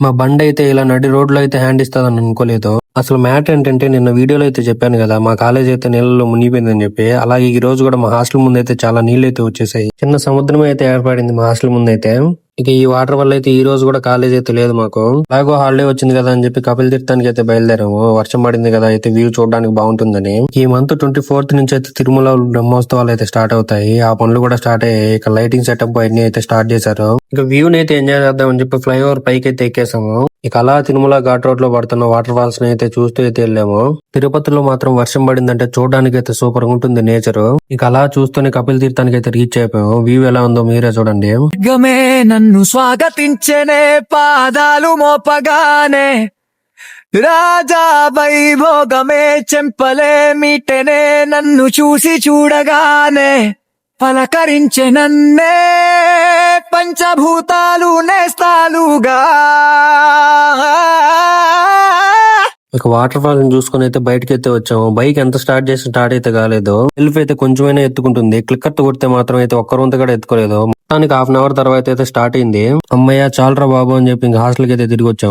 మా బండి అయితే ఇలా నడి రోడ్లో అయితే హ్యాండ్ ఇస్తుందని అనుకోలేదు. అసలు మ్యాటర్ ఏంటంటే నిన్న వీడియోలో అయితే చెప్పాను కదా, మా కాలేజ్ అయితే నీళ్ళలో మునిగిపోయిందని చెప్పి. అలాగే ఈ రోజు కూడా మా హాస్టల్ ముందు అయితే చాలా నీళ్ళు అయితే వచ్చేసాయి. చిన్న సముద్రం అయితే ఏర్పడింది మా హాస్టల్ ముందు అయితే. ఇక ఈ వాటర్ వల్ల అయితే ఈ రోజు కూడా కాలేజ్ అయితే లేదు మాకు. అలాగో హాలిడే వచ్చింది కదా అని చెప్పి కపిల్ తీర్థానికి అయితే బయలుదేరాము. వర్షం పడింది కదా, అయితే వ్యూ చూడడానికి బాగుంటుందని. ఈ మంత్ 24th నుంచి అయితే తిరుమల బ్రహ్మోత్సవాలు అయితే స్టార్ట్ అవుతాయి. ఆ పనులు కూడా స్టార్ట్ అయ్యాయి. ఇక లైటింగ్ సెటప్ అన్ని అయితే స్టార్ట్ చేశారు. ఇక వ్యూ అయితే ఎంజాయ్ చేద్దాం అని చెప్పి ఫ్లైఓవర్ పైకి అయితే ఎక్కేసాము. ఇక అలా తిరుమల ఘాట్ రోడ్ లో పడుతున్న వాటర్ ఫాల్స్ ని అయితే చూస్తూ అయితే వెళ్ళాము. తిరుపతిలో మాత్రం వర్షం పడిందంటే చూడడానికి అయితే సూపర్ గా ఉంటుంది నేచర్. ఇక అలా చూస్తూనే కపిల్ తీర్థానికి అయితే రీచ్ అయిపోయాము. వ్యూ ఎలా ఉందో మీరే చూడండి. గమే నన్ను స్వాగతించనే పాదాలు మోపగానే, రాజా వైభోగమే చెంపలే మీటనే నన్ను చూసి చూడగానే, పలకరించే నన్నే పంచభూతాలు నేస్తాలుగా. ఇక వాటర్ ఫాల్ ని చూసుకుని అయితే బయటకి అయితే వచ్చాము. బైక్ ఎంత స్టార్ట్ చేసి స్టార్ట్ అయితే కాలేదు. సెల్ఫ్ అయితే కొంచెమైనా ఎత్తుకుంటుంది. క్లిక్కర్ తో కొడితే మాత్రం అయితే ఒక్క రొంత కూడా ఎత్తుకోలేదు. మొత్తానికి హాఫ్ అన్ అవర్ తర్వాత అయితే స్టార్ట్ అయింది. అమ్మయ్య చాలరా బాబు అని చెప్పి ఇంకా హాస్టల్ కి అయితే తిరిగి వచ్చాము.